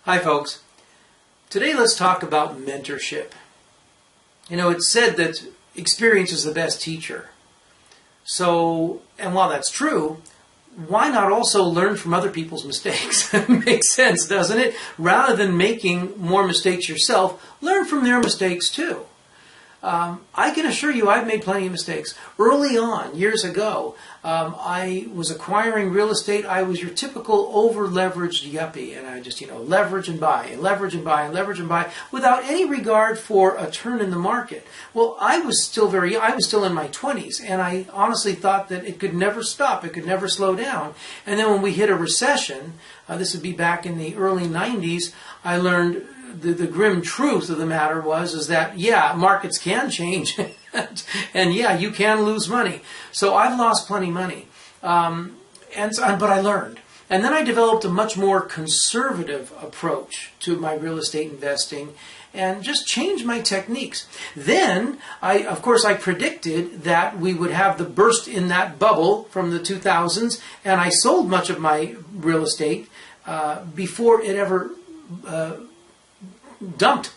Hi folks. Today let's talk about mentorship. You know, it's said that experience is the best teacher. So, and while that's true, why not also learn from other people's mistakes? Makes sense, doesn't it? Rather than making more mistakes yourself, learn from their mistakes too. I can assure you I've made plenty of mistakes. Early on, years ago, I was acquiring real estate. I was your typical over-leveraged yuppie, and I just, leverage and buy, and leverage and buy, and leverage and buy, without any regard for a turn in the market. Well, I was still in my 20s, and I honestly thought that it could never stop, it could never slow down. And then when we hit a recession, this would be back in the early 90s, I learned the grim truth of the matter is that, yeah, markets can change, and yeah, you can lose money. So I've lost plenty of money, but I learned. And then I developed a much more conservative approach to my real estate investing and just changed my techniques. Then, of course, I predicted that we would have the burst in that bubble from the 2000s, and I sold much of my real estate before it ever dumped.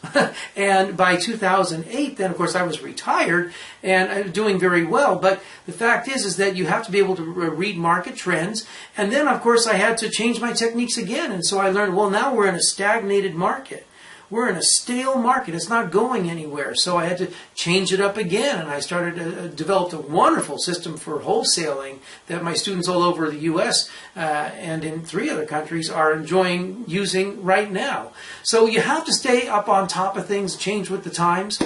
And by 2008, then of course I was retired and doing very well. But the fact is that you have to be able to read market trends. And then of course I had to change my techniques again. And so I learned, well, now we're in a stagnated market. We're in a stale market. It's not going anywhere. So I had to change it up again. And I developed a wonderful system for wholesaling that my students all over the U.S. And in 3 other countries are enjoying using right now. So you have to stay up on top of things, change with the times.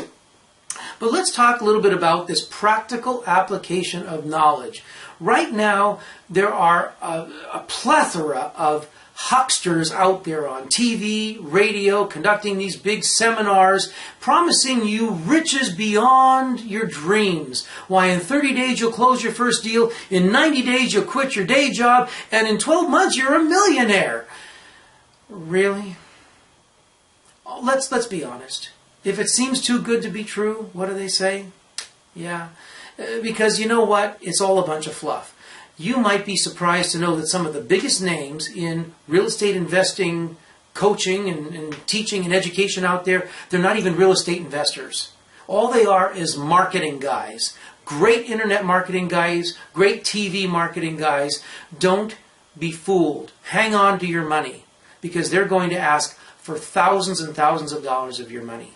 But let's talk a little bit about this practical application of knowledge. Right now, there are a plethora of hucksters out there on TV, radio, conducting these big seminars, promising you riches beyond your dreams. Why, in 30 days you'll close your first deal, in 90 days you'll quit your day job, and in 12 months you're a millionaire. Really? Let's be honest. If it seems too good to be true, what do they say? Yeah. Because you know what? It's all a bunch of fluff. You might be surprised to know that some of the biggest names in real estate investing, coaching, and teaching and education out there, they're not even real estate investors. All they are is marketing guys. Great internet marketing guys, great TV marketing guys. Don't be fooled. Hang on to your money, because they're going to ask for thousands and thousands of dollars of your money.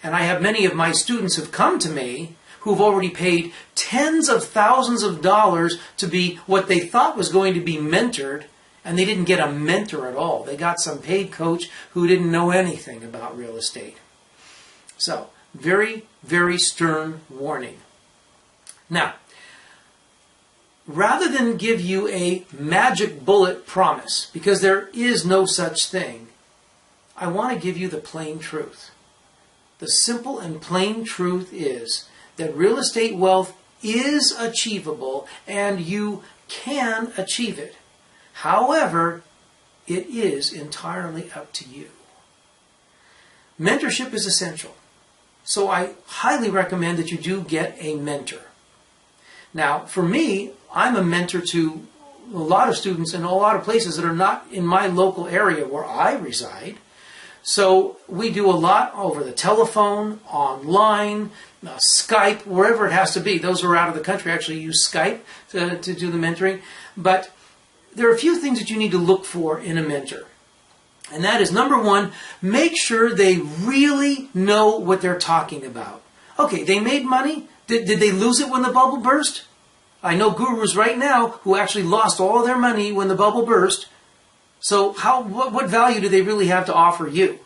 And I have many of my students who've come to me who've already paid tens of thousands of dollars to be what they thought was going to be mentored, and they didn't get a mentor at all. They got some paid coach who didn't know anything about real estate. So, very, very stern warning. Now, rather than give you a magic bullet promise, because there is no such thing, I want to give you the plain truth. The simple and plain truth is that real estate wealth is achievable and you can achieve it. However, it is entirely up to you. Mentorship is essential. So I highly recommend that you do get a mentor. Now, for me, I'm a mentor to a lot of students in a lot of places that are not in my local area where I reside. So we do a lot over the telephone, online, Skype, wherever it has to be. Those who are out of the country actually use Skype to do the mentoring. But there are a few things that you need to look for in a mentor. And that is, number one, make sure they really know what they're talking about. Okay, they made money. Did they lose it when the bubble burst? I know gurus right now who actually lost all their money when the bubble burst. So what value do they really have to offer you?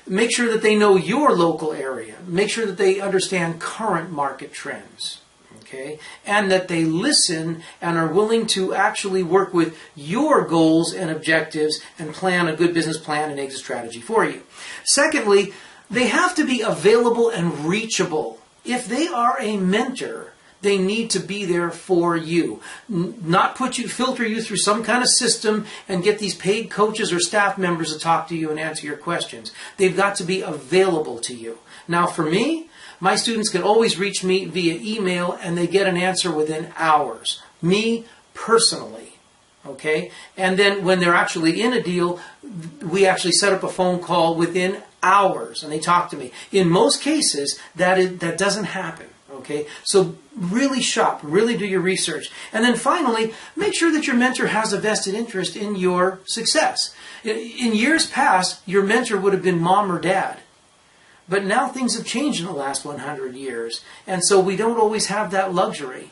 Make sure that they know your local area. Make sure that they understand current market trends. Okay? And that they listen and are willing to actually work with your goals and objectives and plan a good business plan and exit strategy for you. Secondly, they have to be available and reachable. If they are a mentor, they need to be there for you. Not filter you through some kind of system and get these paid coaches or staff members to talk to you and answer your questions. They've got to be available to you. Now for me, my students can always reach me via email and they get an answer within hours. Me, personally, Okay? And then when they're actually in a deal, we actually set up a phone call within hours and they talk to me. In most cases, that doesn't happen. Okay? So really shop, really do your research. And then finally, make sure that your mentor has a vested interest in your success. In years past, your mentor would have been mom or dad. But now things have changed in the last 100 years. And so we don't always have that luxury.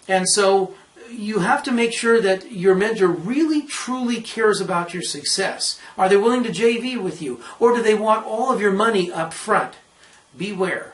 And so you have to make sure that your mentor really, truly cares about your success. Are they willing to JV with you? Or do they want all of your money up front? Beware.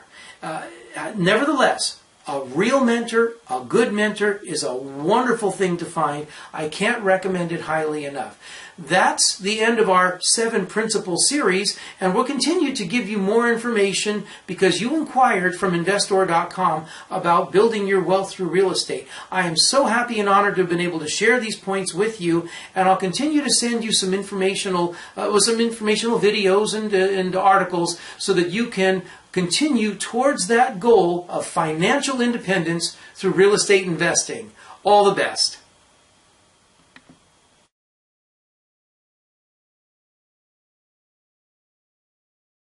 Nevertheless, a real mentor, a good mentor, is a wonderful thing to find. I can't recommend it highly enough. That's the end of our 7 Principle series, and we'll continue to give you more information because you inquired from Investor.com about building your wealth through real estate. I am so happy and honored to have been able to share these points with you, and I'll continue to send you some informational videos and articles so that you can continue towards that goal of financial independence through real estate investing. All the best.